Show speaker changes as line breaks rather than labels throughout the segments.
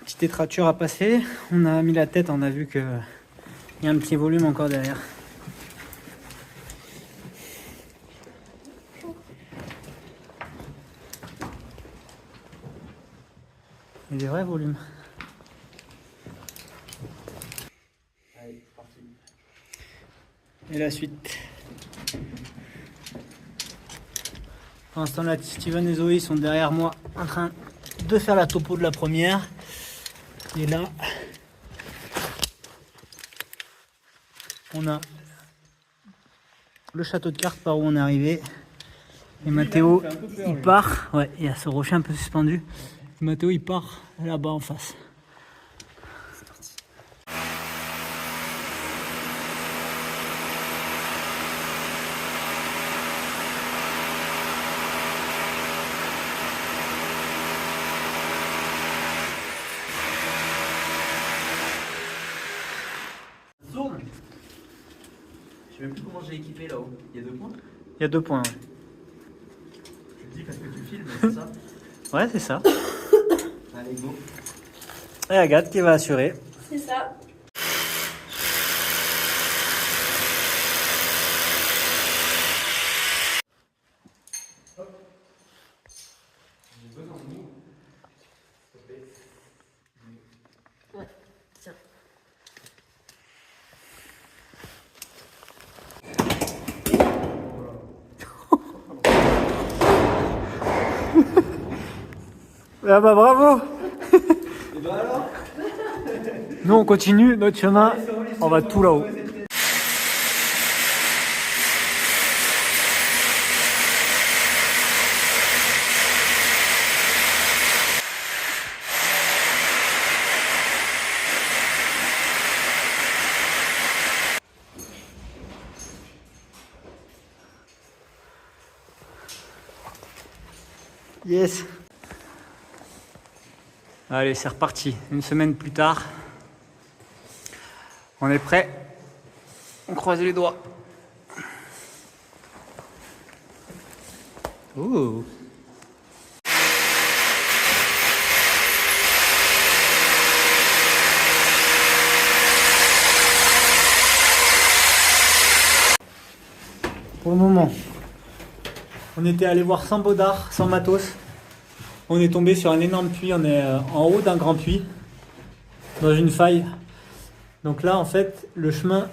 Petite étrature à passer. On a mis la tête, on a vu qu'il y a un petit volume encore derrière. Il y a des vrais volumes.
Allez, c'est parti.
Et la suite. Pour l'instant, là, Steven et Zoé sont derrière moi en train de faire la topo de la première. Et là, on a le château de cartes par où on est arrivé. Et Mathéo, il part. Ouais, il y a ce rocher un peu suspendu. Et Mathéo, il part là-bas en face.
C'est parti. Zoom. Je sais même plus comment j'ai équipé là-haut. Il y a 2 points.
Il y a 2 points. Ouais,
Je te dis parce que tu filmes, c'est ça?
ouais, c'est ça.
Allez, go.
Et Agathe qui va assurer.
C'est ça.
J'ai besoin de nous. S'il te plaît.
Ouais, tiens.
Ah bah bravo.
Et bah alors?
Nous on continue notre chemin. On va tout là-haut. Yes. Allez, c'est reparti. Une semaine plus tard. On est prêt. On croise les doigts. Ouh. Pour le moment, on était allé voir sans Baudard, sans matos. On est tombé sur un énorme puits. On est en haut d'un grand puits, dans une faille. Donc là, en fait, le chemin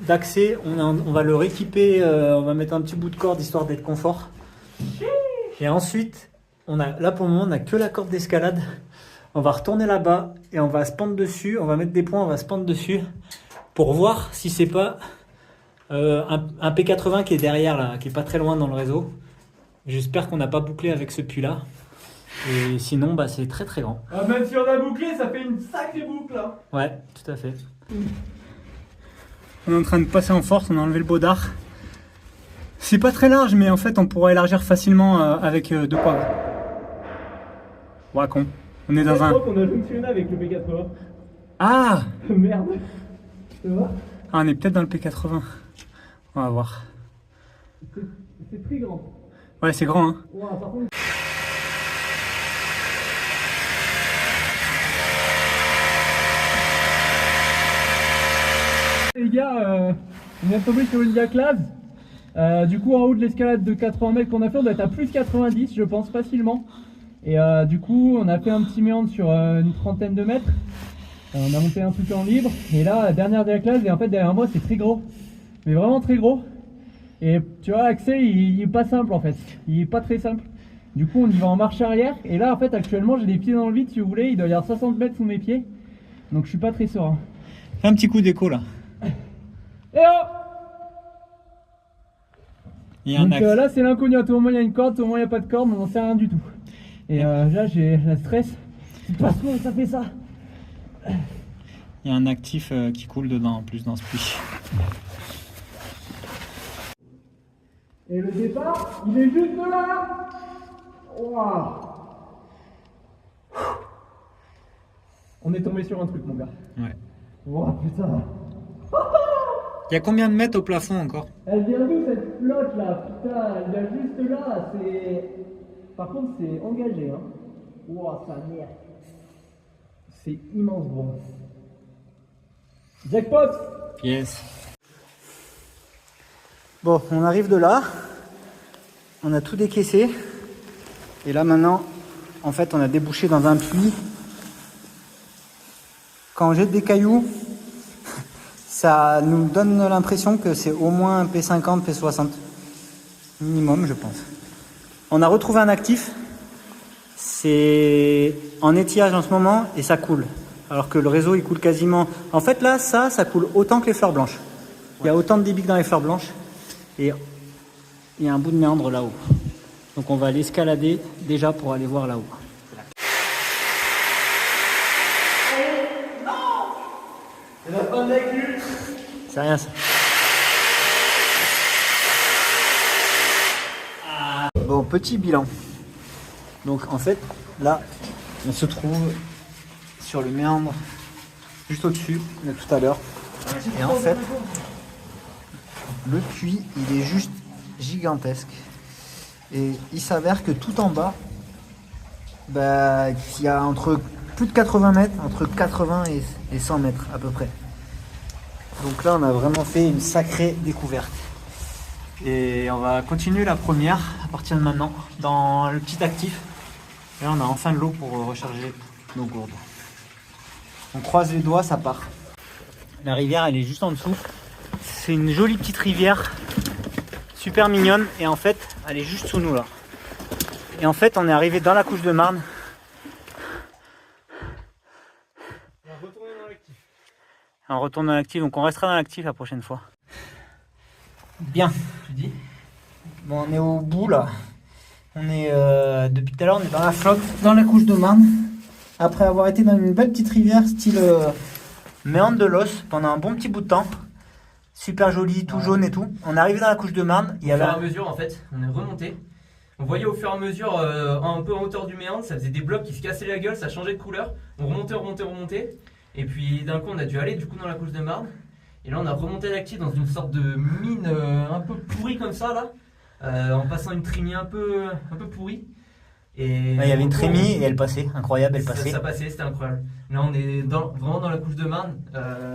d'accès, on va le rééquiper. On va mettre un petit bout de corde histoire d'être confort. Et ensuite, là pour le moment, on n'a que la corde d'escalade. On va retourner là-bas et on va se pendre dessus. On va mettre des points, on va se pendre dessus pour voir si c'est pas un P80 qui est derrière là, qui est pas très loin dans le réseau. J'espère qu'on n'a pas bouclé avec ce puits-là. Et sinon, bah, c'est très très grand.
Ah, même si on a bouclé, ça fait une sacrée boucle là.
Ouais, tout à fait. On est en train de passer en force, on a enlevé le Baudard. C'est pas très large, mais en fait, on pourra élargir facilement avec 2 poids. Ouais, con. On est dans un.
Je crois qu'on a fonctionné avec le P80.
Ah!
Merde. Ça va?
Ah, on est peut-être dans le P80. On va voir.
C'est très grand.
Ouais, c'est grand, hein.
Ouah, par contre. Les gars, on est tombé sur une jaclave. Du coup, en haut de l'escalade de 80 mètres qu'on a fait, on doit être à plus 90, je pense, facilement. Et du coup, on a fait un petit méandre sur une trentaine de mètres. On a monté un truc en libre. Et là, la dernière jaclave, et en fait, derrière moi, c'est très gros. Mais vraiment très gros. Et tu vois, l'accès, il est pas simple en fait. Il est pas très simple. Du coup, on y va en marche arrière. Et là, en fait, actuellement, j'ai les pieds dans le vide, si vous voulez. Il doit y avoir 60 mètres sous mes pieds. Donc, je suis pas très serein.
Fais un petit coup d'écho là.
Et oh!
Il y a un
Donc
axe.
là, c'est l'inconnu. À tout moment, il y a une corde, à tout moment, il n'y a pas de corde, on n'en sait rien du tout. Et là, j'ai la stress. De toute façon, ça fait ça.
Il y a un actif qui coule dedans en plus dans ce puits.
Et le départ, il est juste là. Waouh! On est tombé sur un truc, mon gars.
Ouais.
Waouh, putain.
Il y a combien de mètres au plafond encore?
Elle vient d'où cette flotte là? Putain, elle vient juste là. C'est. Par contre, c'est engagé, hein. Waouh, sa mère. C'est immense gros. Jackpot!
Yes. Bon, on arrive de là. On a tout décaissé. Et là maintenant, en fait, on a débouché dans un puits. Quand on jette des cailloux, ça nous donne l'impression que c'est au moins un P50, P60. Minimum, je pense. On a retrouvé un actif. C'est en étiage en ce moment et ça coule. Alors que le réseau, il coule quasiment... En fait, là, ça coule autant que les fleurs blanches. Il y a autant de débit que dans les fleurs blanches. Et il y a un bout de méandre là-haut. Donc on va l'escalader déjà pour aller voir là-haut. C'est rien ça. Bon, petit bilan. Donc en fait, là, on se trouve sur le méandre juste au-dessus de tout à l'heure. Et en fait, le puits, il est juste gigantesque. Et il s'avère que tout en bas, bah, il y a entre plus de 80 mètres, entre 80 et 100 mètres à peu près. Donc là, on a vraiment fait une sacrée découverte. Et on va continuer la première à partir de maintenant dans le petit actif. Et là, on a enfin de l'eau pour recharger nos gourdes. On croise les doigts, ça part. La rivière, elle est juste en dessous. C'est une jolie petite rivière, super mignonne. Et en fait, elle est juste sous nous là. Et en fait, on est arrivé dans la couche de marne. On retourne dans l'actif, donc on restera dans l'actif la prochaine fois. Bien, tu dis. Bon, on est au bout là. On est depuis tout à l'heure, on est dans la flotte, dans la couche de marne. Après avoir été dans une belle petite rivière style méandre de l'os pendant un bon petit bout de temps. Super joli, tout jaune et tout. On est arrivé dans la couche de marne.
Au fur et à mesure, en fait, on est remonté. On voyait au fur et à mesure, un peu en hauteur du méandre, ça faisait des blocs qui se cassaient la gueule, ça changeait de couleur. On remontait. Et puis d'un coup, on a dû aller du coup dans la couche de marne. Et là, on a remonté l'actif dans une sorte de mine un peu pourrie comme ça, là, en passant une trémie un peu pourrie. Et
il y avait une trémie et elle passait, incroyable, elle passait.
Ça passait, c'était incroyable. Là, on est vraiment dans la couche de marne.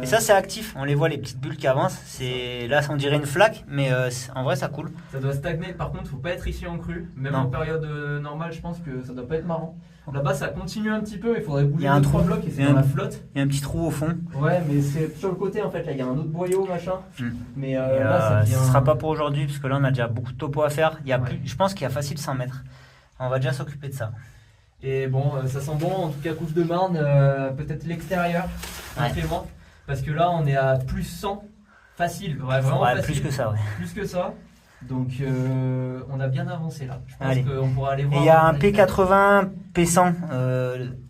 Et ça, c'est actif, on les voit, les petites bulles qui avancent. Là, on dirait une flaque, mais en vrai, ça coule.
Ça doit stagner, par contre, faut pas être ici en crue. Même en période normale, je pense que ça doit pas être marrant. Là-bas, ça continue un petit peu, il faudrait bouger 2-3 blocs et c'est dans la flotte.
Il y a un petit trou au fond.
Ouais, mais c'est sur le côté en fait, là il y a un autre boyau machin. Mais là, ça devient...
Ce sera pas pour aujourd'hui, parce que là, on a déjà beaucoup de topo à faire. Je pense qu'il y a facile 100 mètres. On va déjà s'occuper de ça.
Et bon, ça sent bon, en tout cas couche de marne, peut-être l'extérieur, actuellement. Parce que là, on est à plus 100, facile, vraiment facile.
Plus que ça, ouais.
Plus que ça. Donc on a bien avancé là. Je pense qu'on pourra aller voir.
Et il y a un P80, P100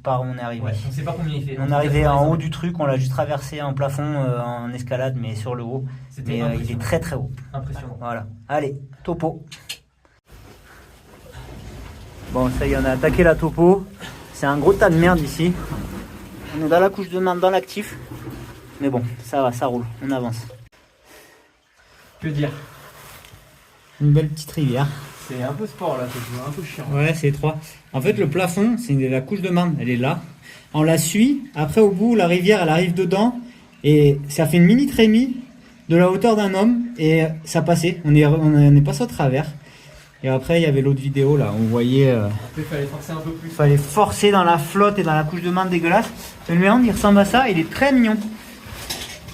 par où on est arrivé.
Ouais, on ne sait pas combien il fait.
On est arrivé en haut du truc, on l'a juste traversé en plafond, en escalade, mais sur le haut. Mais il est très très haut.
Impressionnant.
Voilà. Allez, topo. Bon, ça y est, on a attaqué la topo. C'est un gros tas de merde ici. On est dans la couche de marne, dans l'actif. Mais bon, ça va, ça roule, on avance.
Que dire?
Une belle petite rivière.
C'est un peu sport là, c'est un peu chiant.
Ouais, c'est étroit. En fait, le plafond, c'est la couche de marne, elle est là. On la suit, après au bout, la rivière, elle arrive dedans. Et ça fait une mini trémie de la hauteur d'un homme. Et ça passait, on est passé au travers. Et après, il y avait l'autre vidéo là, on voyait...
Il fallait forcer un peu plus.
Il fallait forcer dans la flotte et dans la couche de marne dégueulasse. Le méandre, il ressemble à ça, il est très mignon.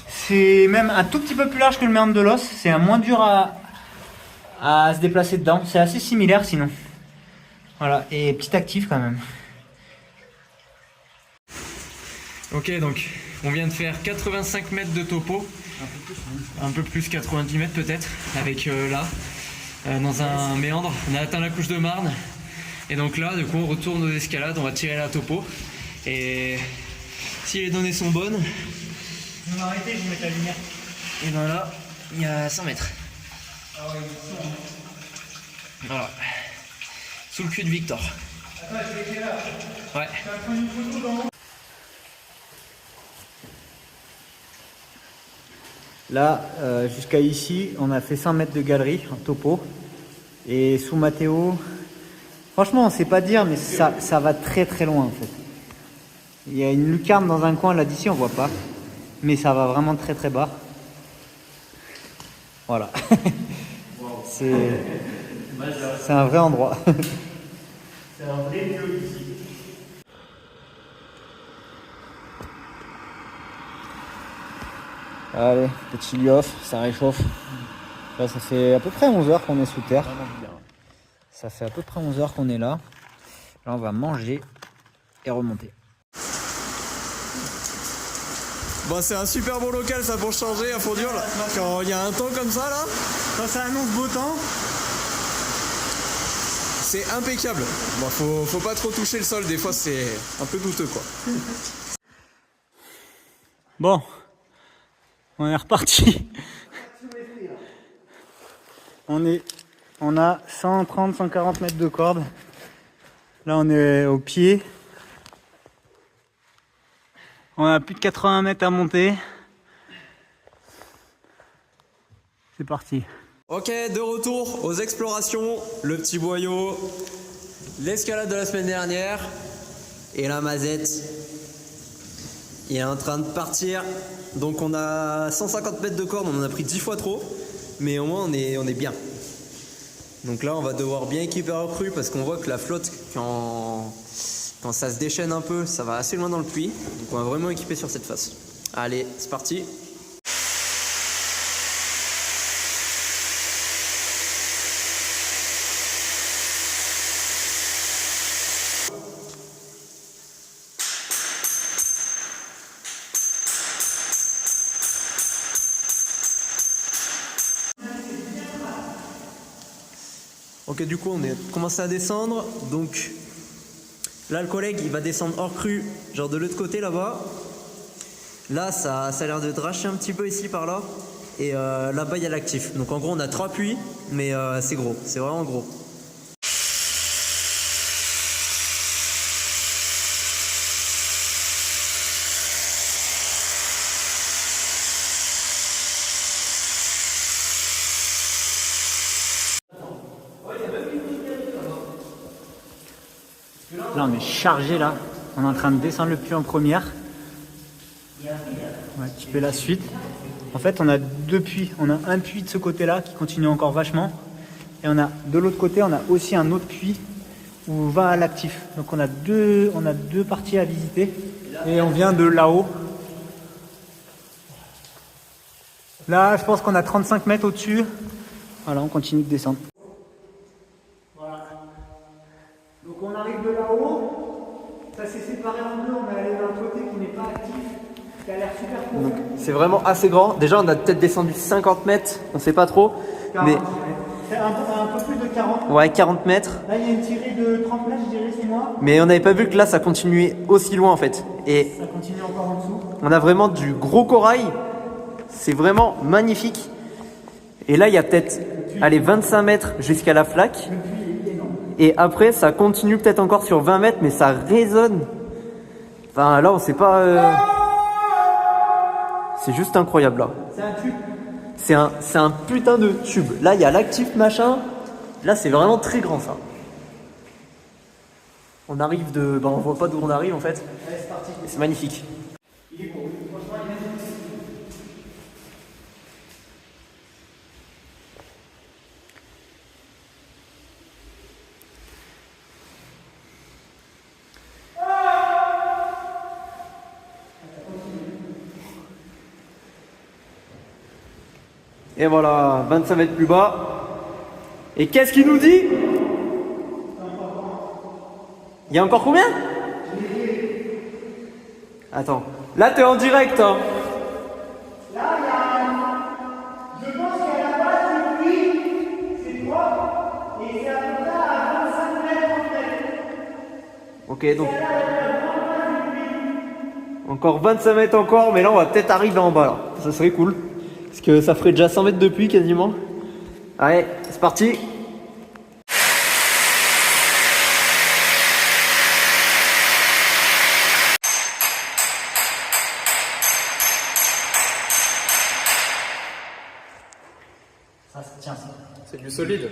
C'est même un tout petit peu plus large que le méandre de l'os. C'est un moins dur à se déplacer dedans. C'est assez similaire sinon. Voilà, et petit actif quand même.
Ok, donc on vient de faire 85 mètres de topo. Un peu plus, 90 mètres peut-être, avec là. Dans un méandre, on a atteint la couche de marne et donc là du coup on retourne aux escalades, on va tirer la topo et si les données sont bonnes,
on va arrêter, je vais mettre la lumière.
Et ben là il y a 100 mètres. Voilà, sous le cul de Victor. Ouais.
Là, jusqu'à ici, on a fait 100 mètres de galerie en topo. Et sous Mathéo, franchement, on ne sait pas dire, mais ça va très très loin en fait. Il y a une lucarne dans un coin là d'ici, on voit pas. Mais ça va vraiment très très bas. Voilà. C'est un vrai endroit. C'est un vrai lieu ici. Allez, petit lieu off, ça réchauffe. Là, ça fait à peu près 11 heures qu'on est sous terre. Ça fait à peu près 11 heures qu'on est là. Là, on va manger et remonter.
Bon, c'est un super bon local ça pour changer à Fondur là. Quand il y a un temps comme ça là,
Quand ça annonce beau temps,
c'est impeccable. Bon, faut pas trop toucher le sol, des fois c'est un peu douteux quoi.
bon, on est reparti. On a 130-140 mètres de corde. Là, on est au pied. On a plus de 80 mètres à monter. C'est parti.
Ok, de retour aux explorations, le petit boyau, l'escalade de la semaine dernière et la mazette. Il est en train de partir. Donc on a 150 mètres de corde, on en a pris 10 fois trop, mais au moins on est bien. Donc là on va devoir bien équiper la recrue parce qu'on voit que la flotte quand ça se déchaîne un peu, ça va assez loin dans le puits. Donc on va vraiment équiper sur cette face. Allez, c'est parti. Ok, du coup on est commencé à descendre. Donc là le collègue il va descendre hors crue, genre de l'autre côté là-bas. Là ça a l'air de dracher un petit peu ici par là. Et là-bas il y a l'actif. Donc en gros on a 3 puits, mais c'est gros, c'est vraiment gros.
Là, on est chargé là. On est en train de descendre le puits en première. Ouais, tu fais la suite. En fait, on a 2 puits. On a un puits de ce côté-là qui continue encore vachement. Et on a de l'autre côté, on a aussi un autre puits où va l'actif. Donc on a deux parties à visiter. Et on vient de là-haut. Là, je pense qu'on a 35 mètres au-dessus. Voilà, on continue de descendre. Voilà. Donc on arrive de là-haut. Ça s'est séparé en deux. On est allé d'un côté qui n'est pas actif. Qui a l'air super profond.
C'est vraiment assez grand. Déjà on a peut-être descendu 50 mètres, on sait pas trop.
40,
Mais
c'est un peu plus de 40.
ouais, 40 mètres.
Là, il y a une tirée de 30 mètres, je dirais, c'est moi.
Mais on n'avait pas vu que là ça continuait aussi loin en fait. Et
Ça continue encore en dessous.
on a vraiment du gros corail. C'est vraiment magnifique. Et là il y a peut-être, allez, 25 mètres jusqu'à la flaque. Et après ça continue peut-être encore sur 20 mètres, mais ça résonne. Enfin là on sait pas... C'est juste incroyable là.
C'est un tube.
C'est un putain de tube. Là il y a l'actif machin. Là c'est vraiment très grand ça. On arrive de... on voit pas d'où on arrive en fait.
Allez, c'est parti.
C'est magnifique.
Il est beau. Franchement, il est magnifique.
Et voilà, 25 mètres plus bas. Et qu'est-ce qu'il nous dit? Il y a encore combien? Attends, là t'es en direct hein.
Là, il y a. Je pense qu'à la base du puits, c'est 3. Et c'est à peu près à 25 mètres en fait.
Ok, donc. Encore 25 mètres encore, mais là on va peut-être arriver en bas là. Ça serait cool. Parce que ça ferait déjà 100 mètres de pluie quasiment. Allez, c'est parti.
Ça se tient, ça.
C'est du solide.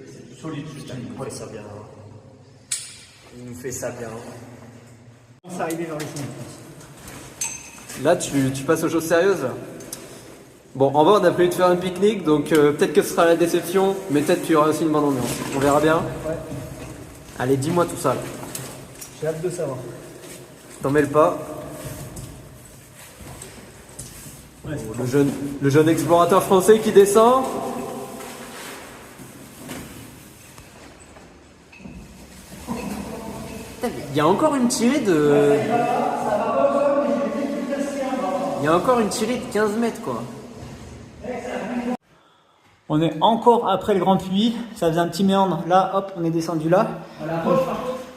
C'est du solide, juste.
Il nous fait ça bien. Il nous fait ça bien.
On s'est arrivé vers les 5.
Là, tu passes aux choses sérieuses là. Bon, en bas, on a prévu de faire un pique-nique, donc peut-être que ce sera la déception, mais peut-être qu'il y aura aussi une bonne ambiance. On verra bien.
Ouais.
Allez, dis-moi tout ça là.
J'ai hâte de savoir.
T'en mêles pas.
Ouais,
Le jeune explorateur français qui descend. Il y a encore une tirée de... Il y a encore une tirée de 15 mètres quoi.
On est encore après le grand puits, ça faisait un petit méandre. Là, hop, on est descendu là.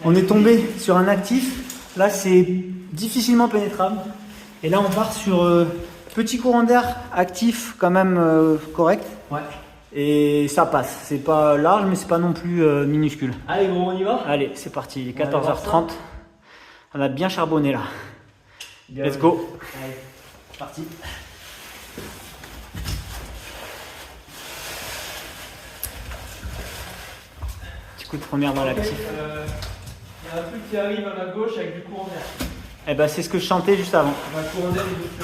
On est tombé sur un actif. Là, c'est difficilement pénétrable. Et là, on part sur petit courant d'air actif, quand même correct.
Ouais.
Et ça passe. C'est pas large, mais c'est pas non plus minuscule.
Allez gros, on y va.
Allez, c'est parti. Il est
On va voir
14h30. On a bien charbonné là. Let's go.
Allez, c'est parti.
Petit coup de première dans l'actif.
Il y a un truc qui arrive à ma gauche avec du courant d'air.
Eh ben, c'est ce que je chantais juste avant.
Le courant d'air est dessus.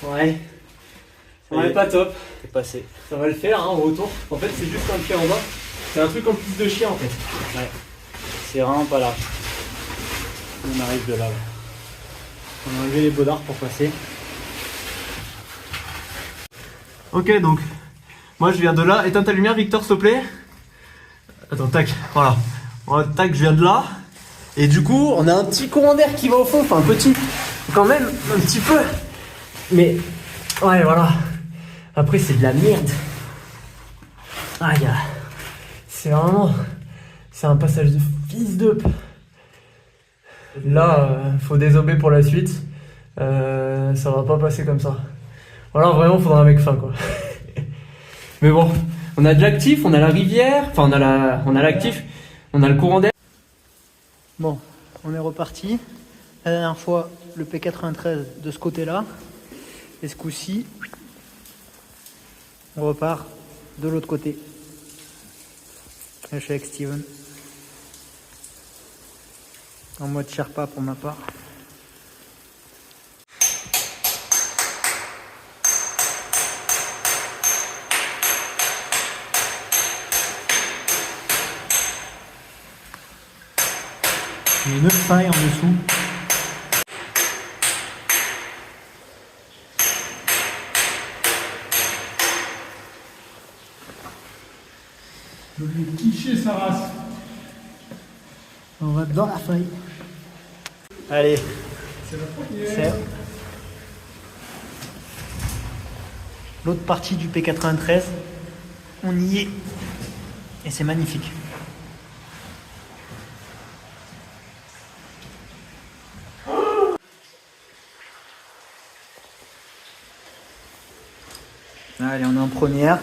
Ouais.
Ouais,
Pas top.
T'es passé.
Ça va le faire hein, au retour. En fait, c'est juste un pied en bas. C'est un truc en plus de chien en fait.
Ouais. C'est vraiment pas large. On arrive de là. On a enlevé les bodards pour passer.
Ok, donc moi je viens de là. Éteins ta lumière, Victor, s'il te plaît. Attends, tac, voilà. Tac, je viens de là. Et du coup, on a un petit courant d'air qui va au fond. Enfin, petit, quand même, un petit peu. Mais, ouais, voilà. Après, c'est de la merde. Aïe, c'est vraiment. C'est un passage de fils de. Là, faut désober pour la suite. Ça va pas passer comme ça. Voilà, vraiment, faudra un mec fin, quoi. Mais bon, on a de l'actif, on a la rivière, enfin, on a l'actif, on a le courant d'air.
Bon, on est reparti. La dernière fois, le P93 de ce côté-là. Et ce coup-ci, on repart de l'autre côté. Là, je suis avec Steven. En mode Sherpa pour ma part. Il y a une autre faille en dessous.
Je vais quicher sa race.
On va dans la faille. Allez,
C'est la première.
c'est l'autre partie du P93. On y est. Et c'est magnifique. Allez, on est en première.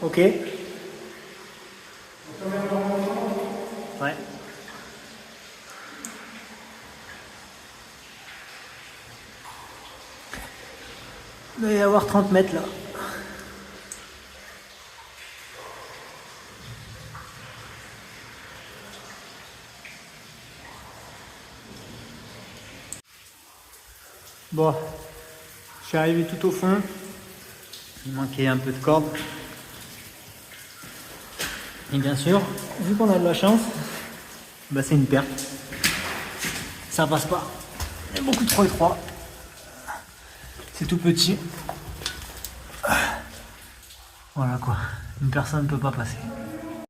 Ok. Ouais. Il doit y avoir 30 mètres là. Bon, je suis arrivé tout au fond. Il manquait un peu de corde. Et bien sûr, vu qu'on a de la chance, bah c'est une perte. Ça passe pas. Il y a beaucoup trop étroit. C'est tout petit. Voilà quoi. Une personne ne peut pas passer.